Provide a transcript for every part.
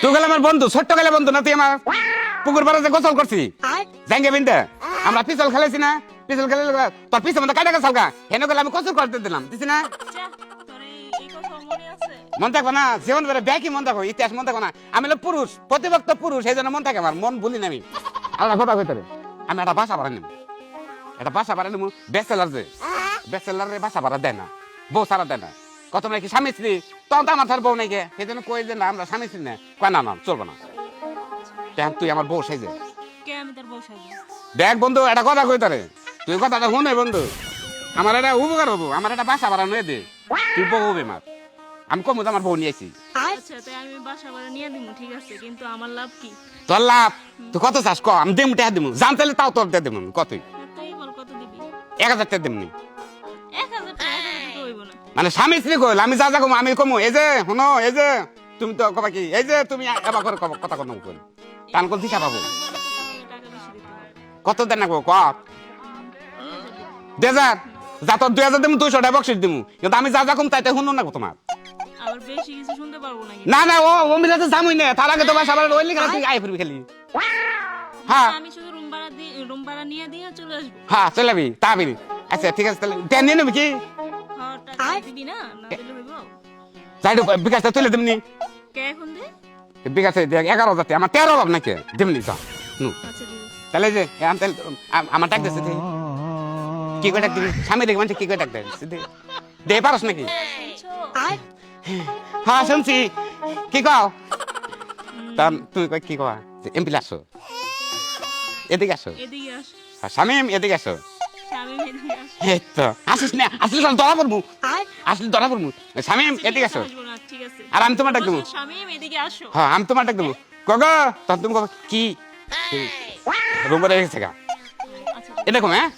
তুই গেলে আমার বন্ধু, ছোট্ট গেলে বন্ধু না তুই আমার। পুকুর পাড়ে যে গোসল করছি জাঙ্গে বিন্দে, আমরা পিছল খেলেছি না, পিছল খেলে তোর পিছনে মধ্যে কাটা গেছাল গা, হেন গেলে আমি কচুর করতে দিলাম, দিছি না? মন থাকবো না জীবন ধরে ব্যাকি মন থাকো, ইতিহাস মন থাকবো না। আমি হলো পুরুষ, প্রতিভক্ত পুরুষ, এই জন্য মন থাকে আমার, মন ভুলি না আমি। আল্লাহ কথা কইতারে আমি একটা বাসা ভাড়া নিব, একটা বাসা ভাড়া নিব। ব্যাচেলার যে ব্যাচেলারে বাসা ভাড়া দেয় না, বউ সারা দেয় না। কত নাকি স্বামী স্ত্রী, তখন তো আমার ধর বউ নাই গে, সেই জন্য কই যে না আমরা স্বামী স্ত্রী না, কয় না না চলবো না। তুই আমার বউ সাইজে দেখ বন্ধু, একটা কথা কইতারে, তুই কথাটা শুনে বন্ধু, আমার একটা উপকার হবো, আমার একটা বাসা ভাড়া নিয়ে দে, তুই বউ হবে মার। আমি কমু আমার বউ নিয়েছি। আচ্ছা তাই আমি বাসা ভাড়া নিয়ে দিব, ঠিক আছে, কিন্তু আমার লাভ কি? তোর লাভ তুই কত চাস ক, আমি দেবো টাকা দেবো, জানতে তাও তোর দিয়ে দেবো কতই, তাই বল, কত দিবি? 1000 টাকা দেবনি। 1000 টাকা দিতে হইব না। মানে স্বামী স্ত্রী কইল, আমি যা যা কমু আমি কমু, এই যে শুনো, এই যে তুমি তো কবা কি, এই যে তুমি এবার করে কথা কথা কই কান কল দিশা পাবো। টাকা বেশি দিতে হবে। কত দেন না ক 2000, যা তোর 2000 দেবো, 200 টাকা বকশিস দেবো, কিন্তু আমি যা যা কম তাইতে শুনো না তোমার। আবার বেশি কিছু শুনতে পারবো নাকি? না না ও মিলে তো জামুই না, তার আগে তো বাসা ভাড়া ওইলি গেল, তুই আই ফিরবি খালি। হ্যাঁ আমি শুধু রুম ভাড়া নিয়ে দিয়ে চলে আসবো। হ্যাঁ চলে যাবি তাবি। আচ্ছা ঠিক আছে, তাহলে টেন নিয়ে নেবি কি? হ্যাঁ, টাকা দিবি না? না দিলে হইব? যাইডু বিকাশটা তুলে দেবনি, কে এখন দে? বিকাশে 11,000, আমার 13 অভাব নাকি দেবনি যা নু। আচ্ছা ঠিক আছে। তাহলে যে আমার ডাক দিচ্ছে দে, কি করে ডাক দিবি? স্বামী দেখে মানুষ কি করে ডাক দেয় দে, পারস নাকি? হ্যাঁ শুনছি, কি কও? তা তুমি কই কি কও? এমপি আসো, এদিকে আসো। এদিকে আস। শামিম এদিকে আসো। স্বামী এদিকে আস। এই তো আসিস না, আসলে ধরা পড়বো, আসলে ধরা পড়বো। শামিম এদিকে আসো, আসবো না, ঠিক আছে। আর আমি তোমার ডাক দেবো। স্বামী এদিকে আসো। হ্যাঁ আমি তোমার ডাক দেবো। কগো তখন তুমি কবে কি রুম করে গেছে গা, আচ্ছা এ দেখো হ্যাঁ,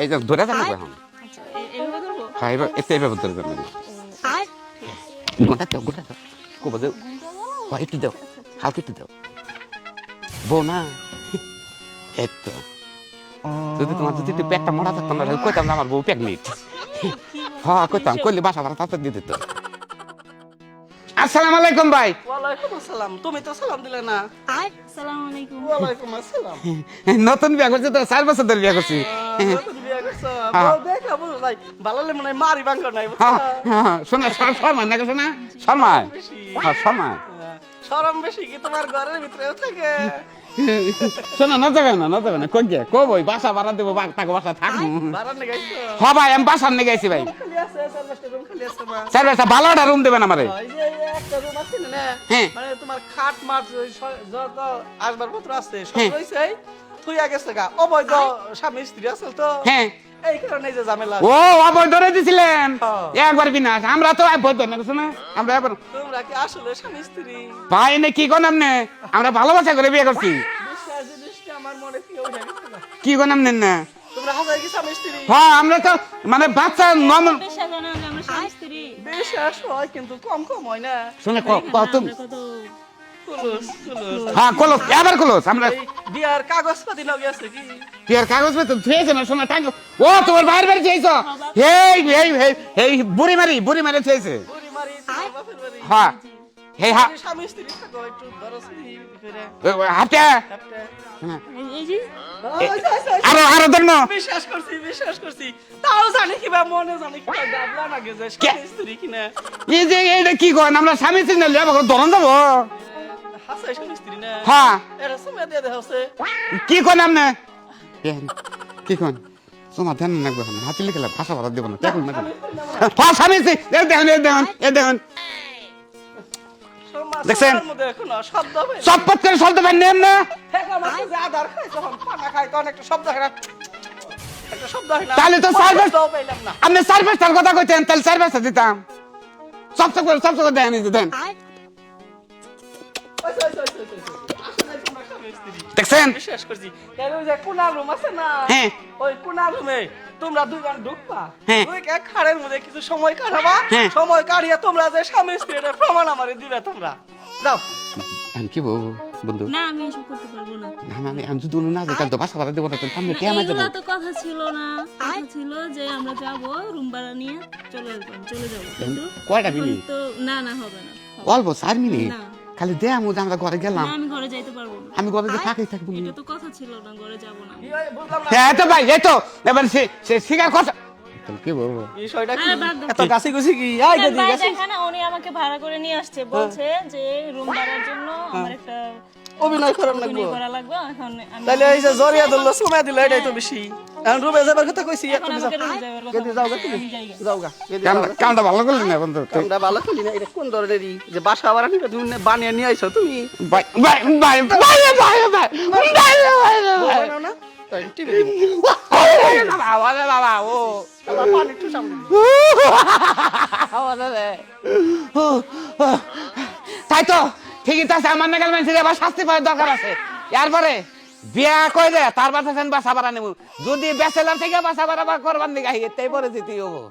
এই যে ধরে যান এখন। আচ্ছা, এইভাবে ধরবো? হ্যাঁ এবার এইভাবে ধরে যান, গোটা দাও, গোটা দাও, কবে দাও, হ্যাঁ একটু দাও, হালকা একটু দাও, বউ না এই তো। যদি তোমার যদি একটু পেটটা মোটা থাকতাম না, কইতাম না আমার বউ প্রেগনেন্ট। হ্যাঁ কইতাম, কইলে বাসা ভাড়া তাতে দিয়ে দিত। আসসালামু আলাইকুম ভাই। ওয়ালাইকুম আসসালাম। তুমি তো সালাম দিলে না। আসসালামু আলাইকুম। ওয়ালাইকুম আসসালাম। নতুন বিয়া করছি তো, 4 বছর ধরে বিয়া করছি। নতুন বিয়ে করছো? হ্যাঁ। বউ দেখা বুঝো নাই। বালালে মনে হয় মারি বাঙ্গ নাই। হ্যাঁ হ্যাঁ শোনা, শর্মা নাকি শোনা, শর্মা, হ্যাঁ শর্মা। শরম বেশি কি তোমার ঘরের ভিতরেও থাকে? শোনা না যাবে না, না যাবে না, কই গে কই বই বাসা ভাড়া দেবো, তাকে বাসা থাকবো। বারান গাইছো? হ্যাঁ ভাই আমি বাসার নিয়ে গেছি ভাই, খালি আছে, সার্ভিসটা রুম খালি আছে মা। স্যার ভাই ভালো একটা রুম দেবেন আমারে। এই যে এই একটা রুম আছে না? হ্যাঁ। মানে তোমার খাট মাট যত আসবাবপত্র আছে সব হ্যাঁ। রইছে। তুই আগে গা অবৈধ স্বামী স্ত্রী আছে তো? হ্যাঁ এই কারণে যে ঝামেলা। ও অবৈধ ধরে দিছিলেন হ্যাঁ। একবার বিনাশ, আমরা তো অবৈধ না শোনা, আমরা এবার তোমরা কি আসলে স্বামী স্ত্রী? ভাই নে কি কোন আমনে, আমরা ভালোবাসা করে বিয়ে করছি। বিশ্বাস জিনিসটা আমার মনে থেকে উঠে গেছে না। কি কোন আমনে না? তোমরা হাজার কি স্বামী স্ত্রী? হ্যাঁ আমরা তো মানে বাচ্চা নম বিশ্বাস হয় না যে আমরা স্বামী স্ত্রী? বিশ্বাস হয় কিন্তু কম কম হয় না। শুনে দেখেন না, কত আমরা কত কুলুস কুলুস। হ্যাঁ কলস এবার কলস আমরা এই বিয়ার কাগজপাতি লগে আছে কি? কি আর কাগজ পত্র থুয়েছে না শোনা টাঙ্গ। ও তোমার বাইরে বাইরে চেয়েছ, এই এই এই বুড়ি মারি চেয়েছে। বুড়ি মারি তোমার বাপের বাড়ি। হ্যাঁ হে হ্যাঁ যদি স্বামী স্ত্রী থাকো একটু ধরছি করে হাতে একটা। এই যে আরো দেন না। বিশ্বাস করছি তাও জানি কিবা মনে জানি কিবা গাবলা না গেছে স্বামী স্ত্রী কিনা। এই যে এইটা কি করেন, আমরা স্বামী চিনে লিয়া বকর ধরন যাবো। হাসাই স্বামী স্ত্রী না? হ্যাঁ এটা সময় দিয়ে দেওয়া হচ্ছে। কি কোন আমনে কি কোন তোমার ধ্যান রাখবে না, হাতি লিখে ভাষা ভাড়া দেবো না দেখুন না। হ্যাঁ স্বামী দেখুন দেখছেন? সমাজের মধ্যে এখনো শব্দ হয় না। সব পত্রের শব্দ ভাই নেন না। ফেকা মাছে যে আধার খায় যখন পানা খায় তখন একটা শব্দ হয় না। একটা শব্দ হয় না। তাহলে তো কোনো সার্ভিস শব্দও পাইলাম না। আপনি সার্ভিসটার কথা কইতেন, তাহলে সার্ভিসটা দিতাম। সব করে দেন দেন। আসলে তোমরা স্বামী স্ত্রী। দেখছেন? বিশ্বাস করছি। এর ওই যে কোনা রুম আছে না? হ্যাঁ। ওই কোনা রুমে তোমরা দুইজন ঢুকবা। হ্যাঁ। দুই এক খাড়ের মধ্যে কিছু সময় কাটাবা। হ্যাঁ। সময় কাটিয়ে তোমরা যে স্বামী স্ত্রী এটা প্রমাণ আমারে দিবে তোমরা। যাও। আমি কি বলবো বন্ধু, না, আমি এসব করতে পারবো না। আমি যদি না যাই তাহলে তো বাসা ভাড়া দেবো না, তাহলে আমি কে আমার এগুলো যাবো। তো কথা ছিল না, কথা ছিল যে আমরা যাব রুম ভাড়া নিয়ে চলে যাবো, কিন্তু কয়টা এখন মিনিট? তো না না হবে না। অল্প 4 মিনিট, না। খালি দে আমি আমরা ঘরে গেলাম না আমি ঘরে যাইতে পারবো না আমি ঘরে যে থাকি থাকবো না। এটা তো কথা ছিল না ঘরে যাব না বুঝলাম না হ্যাঁ তো ভাই এই তো এবার সে স্বীকার করছে তাহলে কি বলবো বিষয়টা কি আরে বাদ দাও। এত গাছি গুছি কি আই না, গদি ভাই গাছি দেখে না উনি আমাকে ভাড়া করে নিয়ে আসছে বলছে যে রুম ভাড়ার জন্য আমার একটা অভিনয় করার লাগবে অভিনয় করা লাগবে এখন আমি তাহলে এই যে জরিয়া ধরলো সময় দিল এটাই তো বেশি এখন রুমে যাবার কথা কইছি এখন তুমি আমাকে রুম যাওয়ার কথা গেদি যাও গা তুমি আমি যাই গা। যাও গা গেদি কামটা ভালো করলি না বন্ধু তুই। আমরা ভালো করি না এটা কোন ধরনেরই যে বাসা আবার নিবে তুমি বানিয়ে নিয়ে আইছো তুমি ভাই ভাই ভাই ভাই ভাই ভাই ভাই ভাই বানাও না তাই টিভি দিব বাবা বাবা ও আবার পানি একটু সামনে তাই তো ঠিকই তো আছে আমার নাগাল মানুষের আবার শাস্তি পাওয়ার দরকার আছে এরপরে বিয়া কই দে তার বাসা বাসা ভাড়া নেব যদি ব্যাচেলার থেকে বাসা ভাড়া করবার দিকে তাই পরে যেতেই হবো